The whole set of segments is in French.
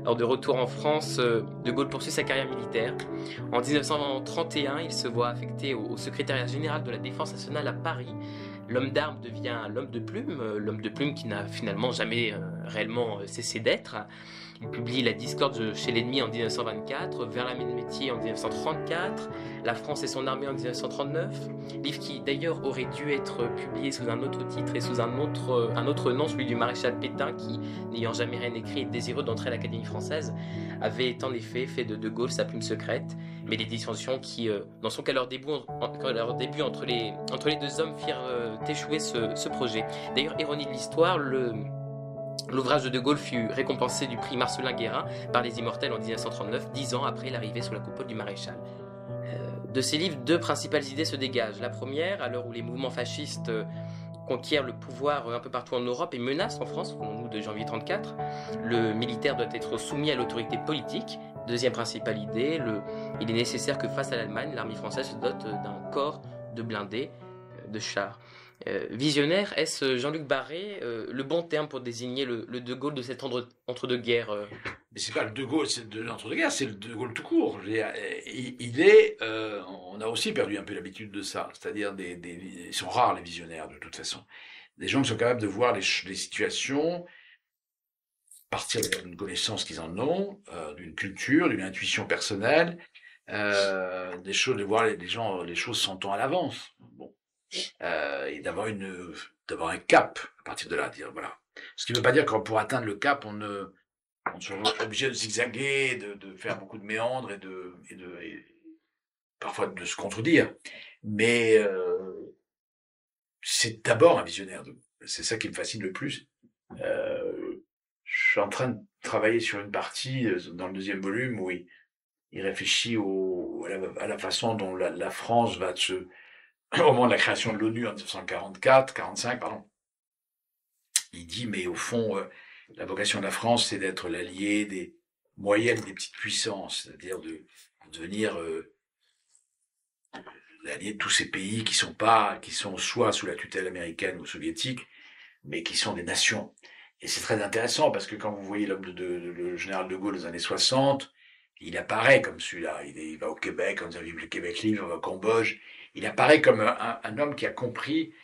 Alors de retour en France, De Gaulle poursuit sa carrière militaire. En 1931, il se voit affecté au secrétariat général de la Défense nationale à Paris. L'homme d'armes devient l'homme de plume qui n'a finalement jamais réellement cessé d'être. Il publie La discorde chez l'ennemi en 1924, Vers la métier en 1934, La France et son armée en 1939, livre qui d'ailleurs aurait dû être publié sous un autre titre et sous un autre nom, celui du maréchal Pétain, qui, n'ayant jamais rien écrit et désireux d'entrer à l'Académie française, avait en effet fait de Gaulle sa plume secrète. Mais les dissensions qui, n'en sont qu'à leur début entre les deux hommes, firent échouer ce projet. D'ailleurs, ironie de l'histoire, l'ouvrage de Gaulle fut récompensé du prix Marcellin Guérin par les Immortels en 1939, 10 ans après l'arrivée sous la coupole du maréchal. De ces livres, deux principales idées se dégagent. La première, à l'heure où les mouvements fascistes conquièrent le pouvoir un peu partout en Europe et menacent en France, souvenons-nous de janvier 1934, le militaire doit être soumis à l'autorité politique. Deuxième principale idée, il est nécessaire que face à l'Allemagne, l'armée française se dote d'un corps de blindés, de chars. Visionnaire, est-ce Jean-Luc Barré le bon terme pour désigner le De Gaulle de cet entre-deux-guerres Mais c'est pas le De Gaulle de l'entre-deux-guerres, c'est le De Gaulle tout court. Je veux dire, on a aussi perdu un peu l'habitude de ça. C'est-à-dire, ils sont rares les visionnaires de toute façon. Des gens qui sont capables de voir les situations, partir d'une connaissance qu'ils en ont, d'une culture, d'une intuition personnelle, des choses, de voir les choses 100 ans à l'avance. Bon. Et d'avoir un cap à partir de là, dire voilà. Ce qui ne veut pas dire que pour atteindre le cap, on soit obligé de zigzaguer, de faire beaucoup de méandres et parfois de se contredire. Mais c'est d'abord un visionnaire. C'est ça qui me fascine le plus. Je suis en train de travailler sur une partie dans le deuxième volume où il réfléchit à la façon dont la France va au moment de la création de l'ONU en 1945, pardon, il dit, mais au fond, la vocation de la France, c'est d'être l'allié des moyennes, des petites puissances, c'est-à-dire de devenir l'allié de tous ces pays qui sont soit sous la tutelle américaine ou soviétique, mais qui sont des nations. Et c'est très intéressant parce que quand vous voyez le général de Gaulle des années 60, il apparaît comme celui-là. Il va au Québec, on dit vive le Québec libre, on va au Cambodge. Il apparaît comme un homme qui a compris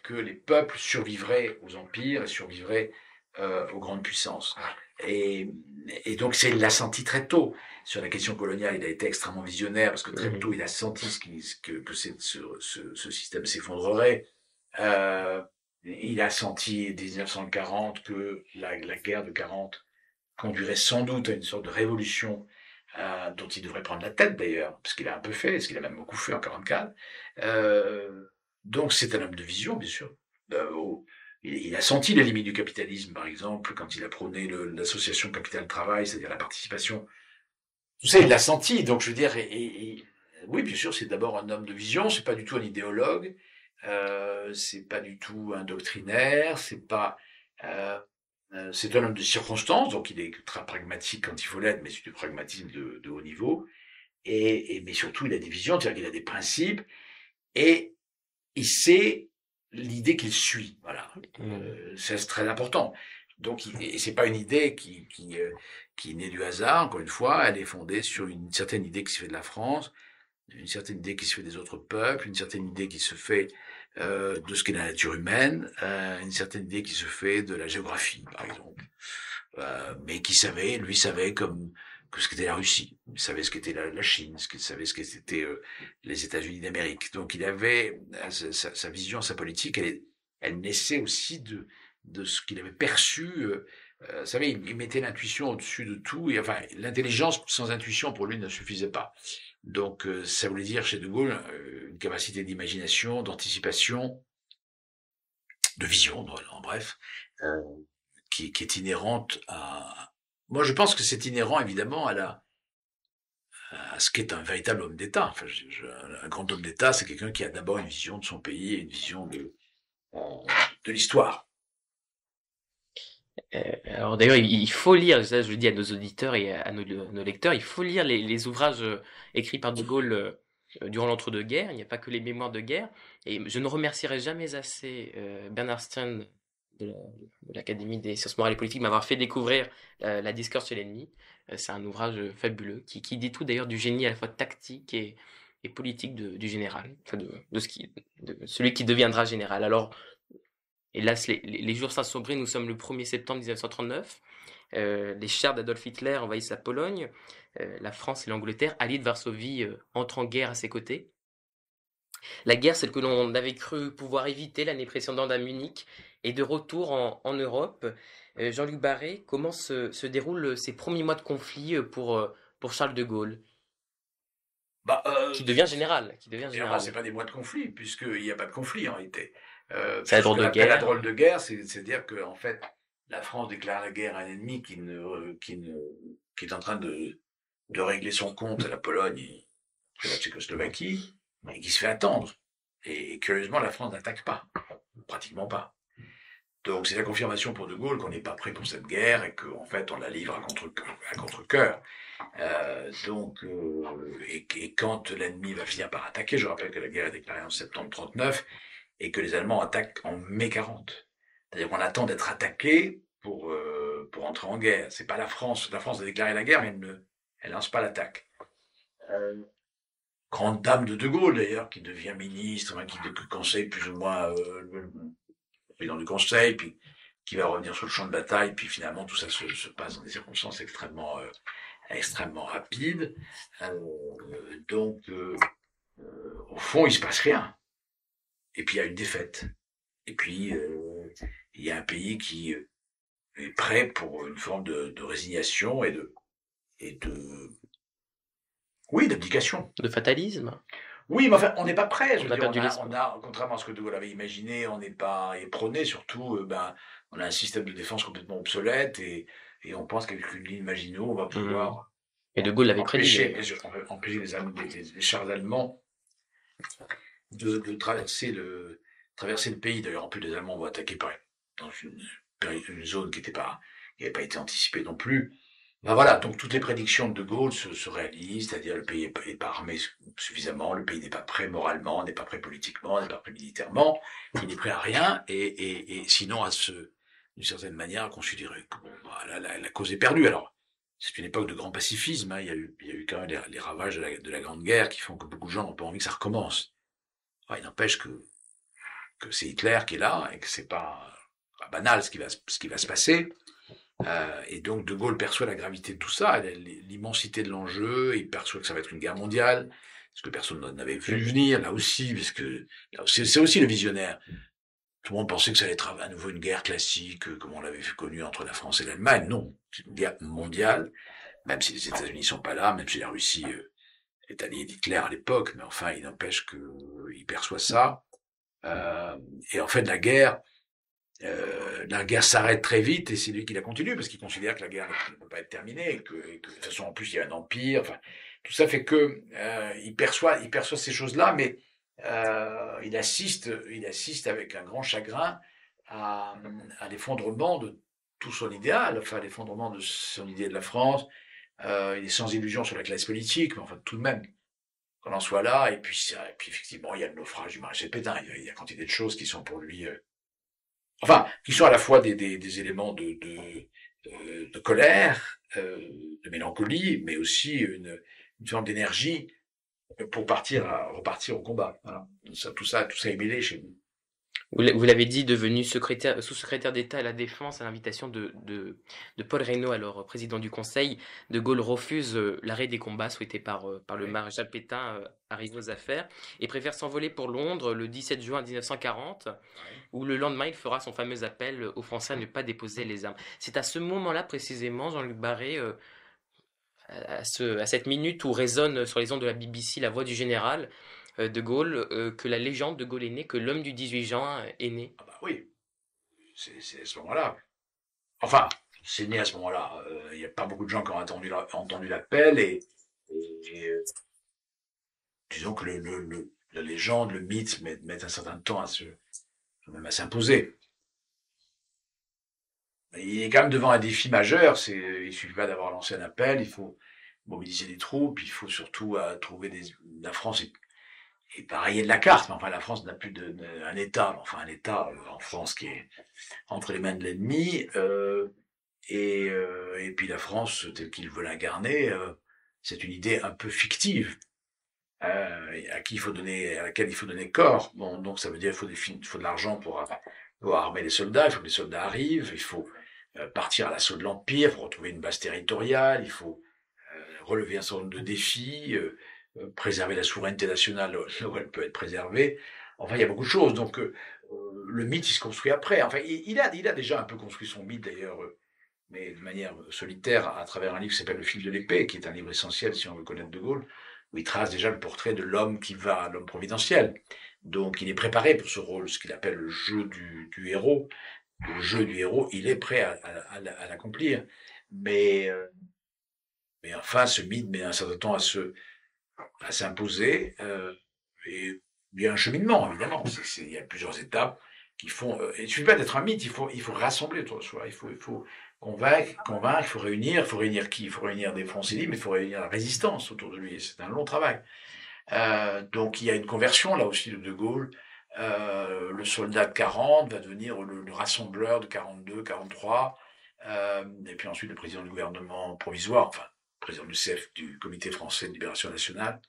que les peuples survivraient aux empires et survivraient aux grandes puissances. Et donc, il l'a senti très tôt. Sur la question coloniale, il a été extrêmement visionnaire parce que très tôt, il a senti que ce système s'effondrerait. Il a senti dès 1940 que la guerre de 40 conduirait sans doute à une sorte de révolution dont il devrait prendre la tête d'ailleurs, parce qu'il a un peu fait, parce qu'il a même beaucoup fait en 44. Donc c'est un homme de vision, bien sûr. Il a senti les limites du capitalisme, par exemple, quand il a prôné l'association capital-travail, c'est-à-dire la participation. Tout ça, il l'a senti. Donc je veux dire, oui, bien sûr, c'est d'abord un homme de vision. C'est pas du tout un idéologue. C'est pas du tout un doctrinaire. C'est un homme de circonstance, donc il est très pragmatique quand il faut l'être, mais c'est du pragmatisme de haut niveau. Mais surtout, il a des visions, c'est-à-dire qu'il a des principes, et il sait l'idée qu'il suit. Voilà, c'est très important. Donc, et c'est pas une idée qui est née du hasard. Encore une fois, elle est fondée sur une certaine idée qui se fait de la France, une certaine idée qui se fait des autres peuples, une certaine idée qui se fait de ce qu'est la nature humaine, une certaine idée qui se fait de la géographie, par exemple, mais lui savait que ce qu'était la Russie, il savait ce qu'était la Chine, il savait ce qu'étaient les États-Unis d'Amérique. Donc il avait sa vision, sa politique, elle naissait aussi de ce qu'il avait perçu. Vous savez, il mettait l'intuition au-dessus de tout, et enfin l'intelligence sans intuition pour lui ne suffisait pas. Donc ça voulait dire chez De Gaulle une capacité d'imagination, d'anticipation, de vision, en bref, qui est inhérente à... Moi, je pense que c'est inhérent, évidemment, à ce qu'est un véritable homme d'État. Enfin, un grand homme d'État, c'est quelqu'un qui a d'abord une vision de son pays et une vision de l'histoire. Alors d'ailleurs, il faut lire, ça je le dis à nos auditeurs et à nos lecteurs, il faut lire les ouvrages écrits par De Gaulle durant l'entre-deux-guerres. Il n'y a pas que les mémoires de guerre. Et je ne remercierai jamais assez Bernard Stein de l'Académie des sciences morales et politiques m'avoir fait découvrir La discorde chez l'ennemi. C'est un ouvrage fabuleux qui dit tout d'ailleurs du génie à la fois tactique et politique du général, enfin de celui qui deviendra général. Alors, hélas, les jours s'assombrent, nous sommes le 1er septembre 1939. Les chars d'Adolf Hitler envahissent la Pologne. La France et l'Angleterre, alliés de Varsovie, entrent en guerre à ses côtés. La guerre, celle que l'on avait cru pouvoir éviter l'année précédente à Munich, est de retour en Europe. Jean-Luc Barré, comment se déroulent ces premiers mois de conflit pour Charles de Gaulle, qui devient général, C'est pas des mois de conflit, puisqu'il n'y a pas de conflit en réalité. C'est la drôle de guerre. La drôle de guerre, c'est-à-dire que en fait, la France déclare la guerre à un ennemi qui est en train de régler son compte à la Pologne et à la Tchécoslovaquie, et qui se fait attendre. Et curieusement, la France n'attaque pas, pratiquement pas. Donc c'est la confirmation pour De Gaulle qu'on n'est pas prêt pour cette guerre et qu'en fait on la livre à contre-cœur. Et quand l'ennemi va finir par attaquer, je rappelle que la guerre est déclarée en septembre 39 et que les Allemands attaquent en mai 40. C'est-à-dire qu'on attend d'être attaqué pour entrer en guerre. C'est pas la France. La France a déclaré la guerre, mais elle lance pas l'attaque. Grande dame de Gaulle d'ailleurs, qui devient ministre, qui conseille plus ou moins le président du Conseil, puis qui va revenir sur le champ de bataille, puis finalement tout ça se passe dans des circonstances extrêmement rapides. Au fond, il se passe rien. Et puis il y a une défaite. Et puis il y a un pays qui est prêt pour une forme de résignation et d'abdication. De fatalisme. Oui, mais enfin, on n'est pas prêt. On a, contrairement à ce que De Gaulle avait imaginé, on n'est pas prôné. Surtout, on a un système de défense complètement obsolète et on pense qu'avec une ligne Maginot, on va pouvoir. Et De Gaulle l'avait prédit. Empêcher les chars allemands de traverser le pays. D'ailleurs, en plus, les Allemands vont attaquer dans une zone qui n'avait pas été anticipée non plus. Voilà, donc toutes les prédictions de Gaulle se réalisent, c'est-à-dire le pays n'est pas armé suffisamment, le pays n'est pas prêt moralement, n'est pas prêt politiquement, n'est pas prêt militairement, il n'est prêt à rien, et sinon d'une certaine manière, considérer que la cause est perdue. Alors, c'est une époque de grand pacifisme, il y a eu quand même les ravages de la Grande Guerre qui font que beaucoup de gens n'ont pas envie que ça recommence. Il n'empêche que c'est Hitler qui est là, et que c'est pas banal ce qui va se passer. Et donc De Gaulle perçoit la gravité de tout ça, l'immensité de l'enjeu, il perçoit que ça va être une guerre mondiale, ce que personne n'avait vu venir, là aussi, parce que c'est aussi le visionnaire. Tout le monde pensait que ça allait être à nouveau une guerre classique, comme on l'avait connue entre la France et l'Allemagne. Non, c'est une guerre mondiale, même si les États-Unis sont pas là, même si la Russie est alliée d'Hitler à l'époque, mais enfin, il n'empêche qu'il perçoit ça. Et en fait, la guerre s'arrête très vite et c'est lui qui la continue parce qu'il considère que la guerre ne peut pas être terminée et que de toute façon en plus il y a un empire. Enfin, tout ça fait que il perçoit ces choses-là, mais il assiste avec un grand chagrin à l'effondrement de tout son idéal, enfin l'effondrement de son idée de la France. Il est sans illusion sur la classe politique, mais enfin tout de même qu'on en soit là. Et puis effectivement il y a le naufrage du maréchal Pétain. Il y a quantité de choses qui sont pour lui qui sont à la fois des éléments de colère, de mélancolie, mais aussi une forme d'énergie pour repartir au combat. Voilà. Tout ça est mêlé chez nous. Vous l'avez dit, devenu sous-secrétaire d'État à la Défense à l'invitation de Paul Reynaud, alors président du Conseil, De Gaulle refuse l'arrêt des combats souhaité par le maréchal Pétain arrivé aux affaires et préfère s'envoler pour Londres le 17 juin 1940, où le lendemain il fera son fameux appel aux Français à ne pas déposer les armes. C'est à ce moment-là précisément, Jean-Luc Barré, à cette minute où résonne sur les ondes de la BBC la voix du général De Gaulle, que la légende de Gaulle est née, que l'homme du 18 juin est né. Ah bah oui, c'est à ce moment-là. Enfin, c'est né à ce moment-là. Il n'y a pas beaucoup de gens qui ont entendu l'appel et disons que la légende, le mythe mettent un certain temps à s'imposer. Il est quand même devant un défi majeur. Il suffit pas d'avoir lancé un appel, il faut mobiliser des troupes, il faut surtout trouver la France et pareil, il y a de la carte, mais enfin, la France n'a plus un État, enfin, un État en France qui est entre les mains de l'ennemi, et puis la France, telle qu'il veut l'incarner, c'est une idée un peu fictive, à laquelle il faut donner corps. Bon, donc ça veut dire il faut de l'argent pour armer les soldats, il faut que les soldats arrivent, il faut partir à l'assaut de l'Empire, il faut retrouver une base territoriale, il faut relever un certain nombre de défis, préserver la souveraineté nationale là où elle peut être préservée. Enfin, il y a beaucoup de choses. Donc, le mythe, il se construit après. Enfin, il a déjà un peu construit son mythe, d'ailleurs, mais de manière solitaire, à travers un livre qui s'appelle Le fil de l'épée, qui est un livre essentiel si on veut connaître De Gaulle, où il trace déjà le portrait de l'homme l'homme providentiel. Donc, il est préparé pour ce rôle, ce qu'il appelle le jeu du héros. Le jeu du héros, il est prêt à l'accomplir. Mais, euh, mais enfin, ce mythe met un certain temps à s'imposer. Et il y a un cheminement, évidemment. Il y a plusieurs étapes qui font. Il ne suffit pas d'être un mythe, il faut rassembler autour de soi. Il faut convaincre, il faut réunir. Il faut réunir qui? Il faut réunir des Français libres, mais il faut réunir la résistance autour de lui. C'est un long travail. Donc il y a une conversion là aussi de Gaulle. Le soldat de 40 va devenir le rassembleur de 42, 43. Et puis ensuite le président du gouvernement provisoire, enfin, président du CF, du Comité français de libération nationale.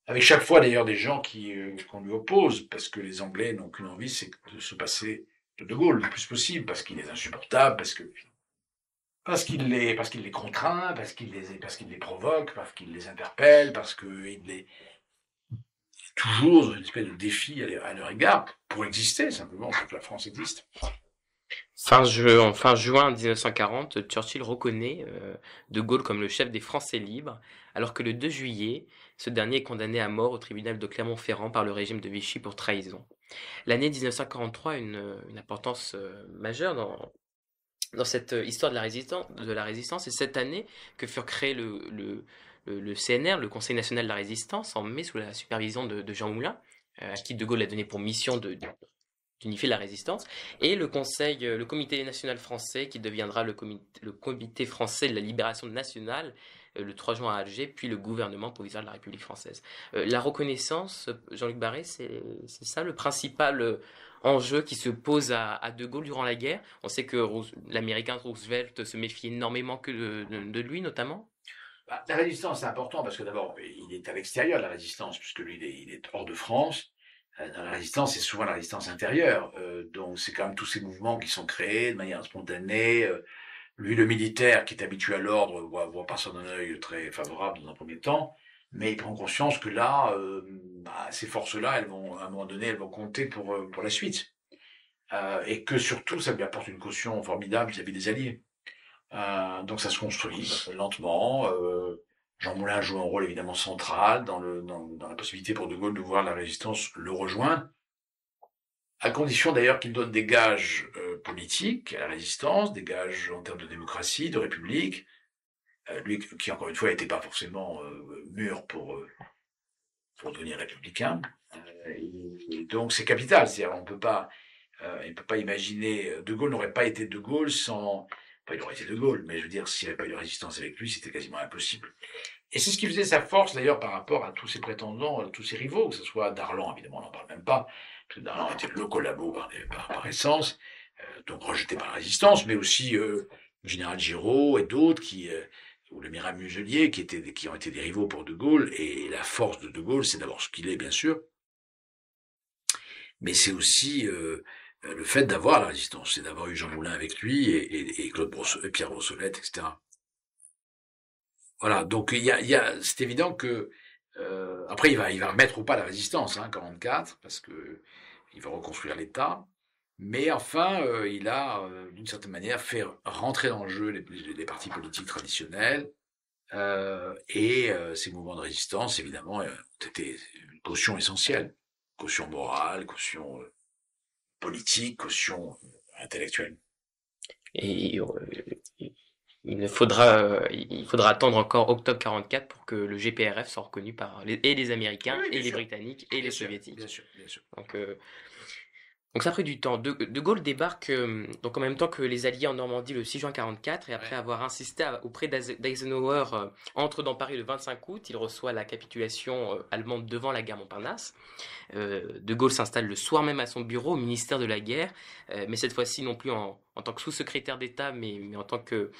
Avec chaque fois d'ailleurs des gens qu'on lui oppose, parce que les Anglais n'ont qu'une envie, c'est de se passer de Gaulle le plus possible, parce qu'il est insupportable, parce qu'il les contraint, parce qu'il les provoque, parce qu'il les interpelle, parce qu'il est toujours une espèce de défi à leur égard pour exister simplement, pour que la France existe. En fin juin 1940, Churchill reconnaît De Gaulle comme le chef des Français libres, alors que le 2 juillet, ce dernier est condamné à mort au tribunal de Clermont-Ferrand par le régime de Vichy pour trahison. L'année 1943 a une importance majeure dans cette histoire de la résistance, et cette année que furent créés le CNR, le Conseil national de la résistance, en mai sous la supervision de Jean Moulin, à qui De Gaulle a donné pour mission d'unifier la résistance, et le comité national français qui deviendra le comité français de la libération nationale le 3 juin à Alger, puis le gouvernement provisoire de la République française. La reconnaissance, Jean-Luc Barré, c'est ça le principal enjeu qui se pose à De Gaulle durant la guerre. On sait que l'américain Roosevelt se méfie énormément de lui, notamment. Bah, la résistance, c'est important parce que d'abord, il est à l'extérieur de la résistance, puisque lui, il est hors de France. Dans la résistance, c'est souvent la résistance intérieure. Donc, c'est quand même tous ces mouvements qui sont créés de manière spontanée. Lui, le militaire, qui est habitué à l'ordre, voit pas ça d'un œil très favorable dans un premier temps, mais il prend conscience que là, ces forces-là, elles vont, à un moment donné, elles vont compter pour la suite. Et que surtout, ça lui apporte une caution formidable vis-à-vis des Alliés. Donc ça se construit lentement. Jean Moulin joue un rôle évidemment central dans la possibilité pour De Gaulle de voir la résistance le rejoindre, à condition d'ailleurs qu'il donne des gages politiques à la résistance, des gages en termes de démocratie, de république. Lui qui encore une fois n'était pas forcément mûr pour devenir républicain. Et donc c'est capital, c'est-à-dire il ne peut pas imaginer, De Gaulle n'aurait pas été De Gaulle sans, enfin, il aurait été De Gaulle, mais je veux dire, s'il n'y avait pas eu de résistance avec lui, c'était quasiment impossible. Et c'est ce qui faisait sa force, d'ailleurs, par rapport à tous ses prétendants, à tous ses rivaux, que ce soit Darlan, évidemment, on n'en parle même pas, parce que Darlan était le collabo par essence, donc rejeté par la résistance, mais aussi le général Giraud et d'autres ou le Miral Muselier, qui ont été des rivaux pour De Gaulle, et la force de Gaulle, c'est d'abord ce qu'il est, bien sûr, mais c'est aussi le fait d'avoir la résistance, c'est d'avoir eu Jean Moulin avec lui et Pierre Brossolette, etc. Voilà, donc c'est évident que après il va remettre au pas la résistance, hein, 44, parce que il va reconstruire l'État, mais enfin il a d'une certaine manière fait rentrer dans le jeu les partis politiques traditionnels et ces mouvements de résistance évidemment ont été une caution essentielle, caution morale, caution politique, caution intellectuelle. Et il faudra attendre encore octobre 44 pour que le GPRF soit reconnu par les Américains, Oui, et les sûr. Britanniques, et les Soviétiques. Bien sûr, bien sûr. Donc, Donc ça a pris du temps. De Gaulle débarque donc en même temps que les Alliés en Normandie le 6 juin 44 et après Ouais. avoir insisté auprès d'Eisenhower entre dans Paris le 25 août, il reçoit la capitulation allemande devant la gare Montparnasse. De Gaulle s'installe le soir même à son bureau au ministère de la Guerre, mais cette fois-ci non plus en tant que sous-secrétaire d'État, mais en tant que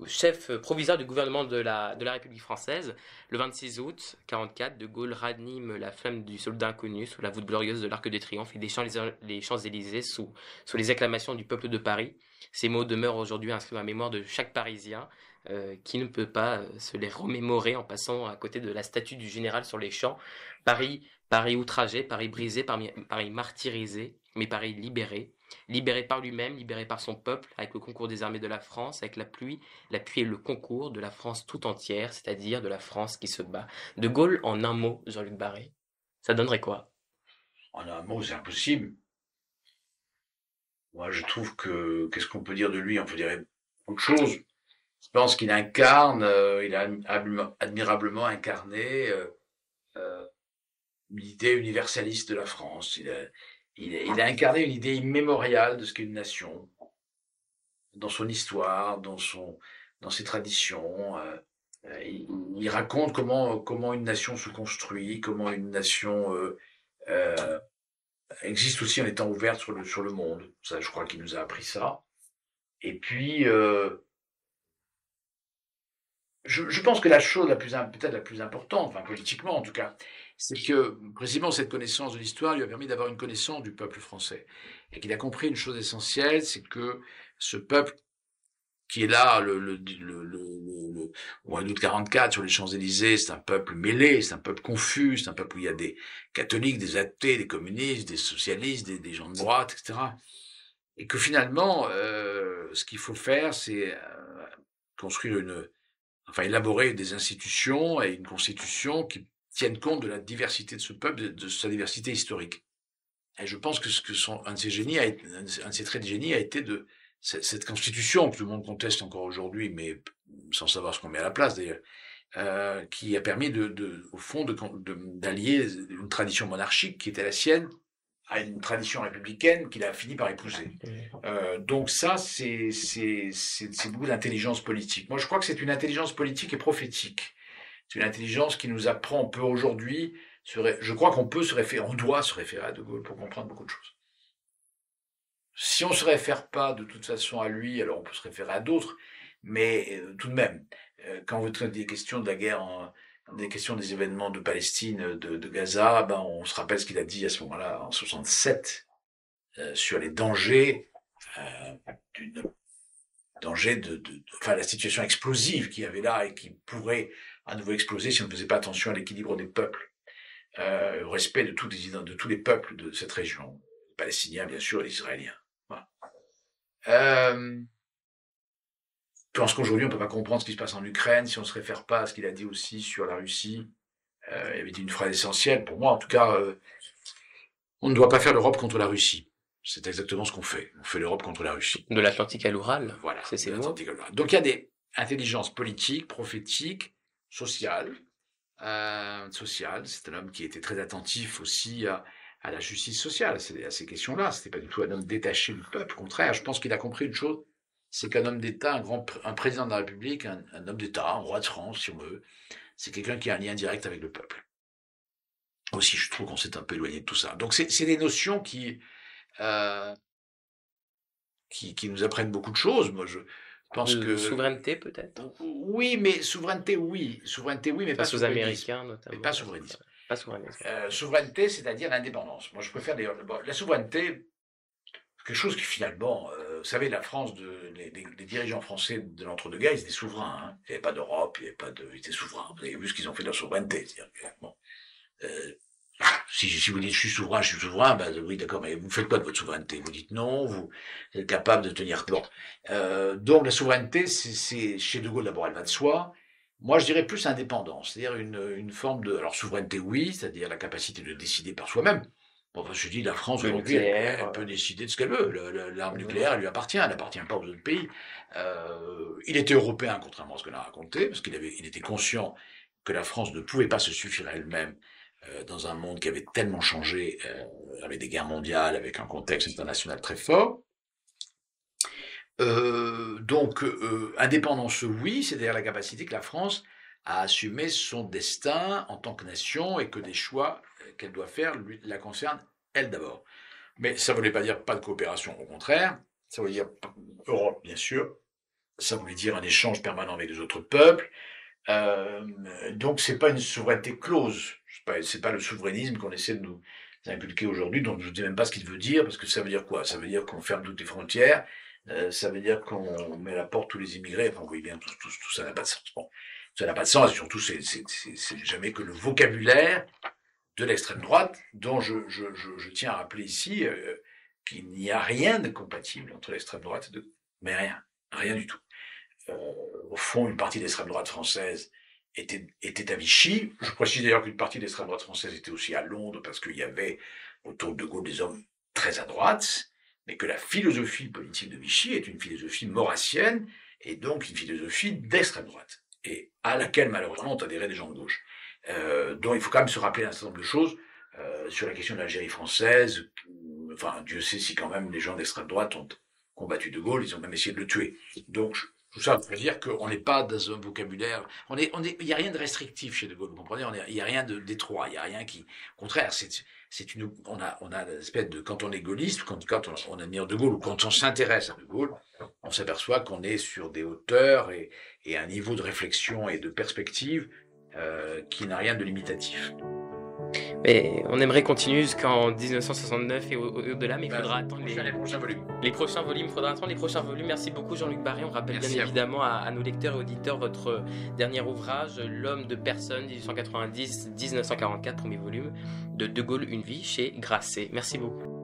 chef provisoire du gouvernement de la République française. Le 26 août 44, De Gaulle ranime la flamme du soldat inconnu sous la voûte glorieuse de l'Arc de Triomphe. Il descend les Champs-Élysées sous les acclamations du peuple de Paris. Ces mots demeurent aujourd'hui inscrits dans la mémoire de chaque Parisien. Qui ne peut pas se les remémorer en passant à côté de la statue du général sur les champs. Paris outragé, Paris brisé, Paris martyrisé, mais Paris libéré. Libéré par lui-même, libéré par son peuple, avec le concours des armées de la France, avec l'appui et le concours de la France tout entière, c'est-à-dire de la France qui se bat. De Gaulle, en un mot, Jean-Luc Barré, ça donnerait quoi? En un mot, c'est impossible. Moi, je trouve que, qu'est-ce qu'on peut dire de lui? On peut dire beaucoup de choses. Je pense qu'il incarne, il a admirablement incarné euh, une idée universaliste de la France. Il a incarné une idée immémoriale de ce qu'est une nation, dans son histoire, dans ses traditions. Il raconte comment une nation se construit, comment une nation euh, existe aussi en étant ouverte sur le monde. Ça, je crois qu'il nous a appris ça. Et puis, je pense que la chose peut-être la plus importante, enfin politiquement en tout cas, c'est que précisément cette connaissance de l'histoire lui a permis d'avoir une connaissance du peuple français. Et qu'il a compris une chose essentielle, c'est que ce peuple qui est là au mois d'août 44 sur les Champs-Élysées, c'est un peuple mêlé, c'est un peuple confus, c'est un peuple où il y a des catholiques, des athées, des communistes, des socialistes, des gens de droite, etc. Et que finalement, ce qu'il faut faire, c'est construire élaborer des institutions et une constitution qui tiennent compte de la diversité de ce peuple, de sa diversité historique. Et je pense que un de ses traits de génie a été cette constitution que tout le monde conteste encore aujourd'hui, mais sans savoir ce qu'on met à la place d'ailleurs, qui a permis au fond, d'allier une tradition monarchique qui était la sienne à une tradition républicaine qu'il a fini par épouser. Donc ça, c'est beaucoup d'intelligence politique. Moi, je crois que c'est une intelligence politique et prophétique. C'est une intelligence qui nous apprend, on peut aujourd'hui, je crois qu'on peut on doit se référer à De Gaulle pour comprendre beaucoup de choses. Si on se réfère pas de toute façon à lui, alors on peut se référer à d'autres, mais tout de même, quand vous traitez des questions de la guerre, des questions des événements de Palestine, de Gaza, ben on se rappelle ce qu'il a dit à ce moment-là, en 67, sur les dangers la situation explosive qu'il y avait là et qui pourrait à nouveau exploser si on ne faisait pas attention à l'équilibre des peuples, au respect de tous les peuples de cette région, les Palestiniens bien sûr et les Israéliens. Voilà. Je pense qu'aujourd'hui on ne peut pas comprendre ce qui se passe en Ukraine si on ne se réfère pas à ce qu'il a dit aussi sur la Russie. Il avait dit une phrase essentielle, pour moi en tout cas, on ne doit pas faire l'Europe contre la Russie. C'est exactement ce qu'on fait. On fait l'Europe contre la Russie. De l'Atlantique à l'Oural. Voilà. C'est ces mots. Donc il y a des intelligences politiques, prophétiques, sociales. C'est un homme qui était très attentif aussi à la justice sociale, à ces questions-là. C'était pas du tout un homme détaché du peuple. Au contraire, je pense qu'il a compris une chose, c'est qu'un homme d'État, un président de la République, un homme d'État, un roi de France, si on veut, c'est quelqu'un qui a un lien direct avec le peuple. Aussi, je trouve qu'on s'est un peu éloigné de tout ça. Donc c'est des notions qui nous apprennent beaucoup de choses. Moi, je pense que souveraineté peut-être. Oui, mais souveraineté, oui, mais pas aux Américains notamment. Mais pas souverainisme. Pas souverainisme. Souveraineté, c'est-à-dire l'indépendance. Moi, je préfère la souveraineté, quelque chose qui finalement, vous savez, la France, les dirigeants français de l'entre-deux-guerres, ils étaient souverains. Hein. Il n'y avait pas d'Europe, ils étaient souverains. Vous avez vu ce qu'ils ont fait de leur souveraineté. Bon, si vous dites je suis souverain, ben oui d'accord, mais vous faites quoi de votre souveraineté? Vous dites non, vous êtes capable de tenir bon. Donc la souveraineté, c'est chez De Gaulle d'abord, elle va de soi. Moi je dirais plus indépendance, c'est-à-dire une forme de souveraineté oui, c'est-à-dire la capacité de décider par soi-même. Bon, je dis la France aujourd'hui, elle peut décider de ce qu'elle veut. L'arme nucléaire, elle lui appartient, elle n'appartient pas aux autres pays. Il était européen, contrairement à ce qu'on a raconté, parce qu'il était conscient que la France ne pouvait pas se suffire à elle-même dans un monde qui avait tellement changé, avec des guerres mondiales, avec un contexte international très fort. Indépendance, oui, c'est-à-dire la capacité que la France a assumé son destin en tant que nation et que des choix qu'elle doit faire la concernent elle d'abord. Mais ça ne voulait pas dire pas de coopération, au contraire. Ça voulait dire Europe, bien sûr. Ça voulait dire un échange permanent avec les autres peuples. Donc c'est pas une souveraineté close. C'est pas le souverainisme qu'on essaie de nous inculquer aujourd'hui. Donc je ne sais même pas ce qu'il veut dire, parce que ça veut dire quoi? Ça veut dire qu'on ferme toutes les frontières. Ça veut dire qu'on met à la porte tous les immigrés. Enfin, vous voyez bien, tout ça n'a pas de sens. Bon, ça n'a pas de sens. Et surtout, c'est jamais que le vocabulaire de l'extrême droite, dont je tiens à rappeler ici qu'il n'y a rien de compatible entre l'extrême droite et mais rien du tout. Au fond, une partie de l'extrême droite française était à Vichy. Je précise d'ailleurs qu'une partie de l'extrême droite française était aussi à Londres, parce qu'il y avait autour de De Gaulle des hommes très à droite, mais que la philosophie politique de Vichy est une philosophie maurassienne, et donc une philosophie d'extrême droite, et à laquelle malheureusement ont adhéré des gens de gauche. Donc il faut quand même se rappeler un certain nombre de choses sur la question de l'Algérie française. Enfin, Dieu sait si quand même les gens d'extrême droite ont combattu De Gaulle, ils ont même essayé de le tuer. Donc tout ça veut dire qu'on n'est pas dans un vocabulaire. Il n'y a rien de restrictif chez De Gaulle, vous comprenez? Il n'y a rien d'étroit, il n'y a rien qui. Au contraire, on a l'espèce de, quand on est gaulliste, quand on admire De Gaulle, ou quand on s'intéresse à De Gaulle, on s'aperçoit qu'on est sur des hauteurs et un niveau de réflexion et de perspective qui n'a rien de limitatif. Mais on aimerait continuer jusqu'en 1969 et au-delà, mais il faudra attendre les prochains volumes. Les prochains volumes, il faudra attendre les prochains volumes. Merci beaucoup Jean-Luc Barré. On rappelle bien évidemment à nos lecteurs et auditeurs votre dernier ouvrage, L'homme de personne, 1890-1944, premier volume, de De Gaulle, une vie, chez Grasset. Merci beaucoup.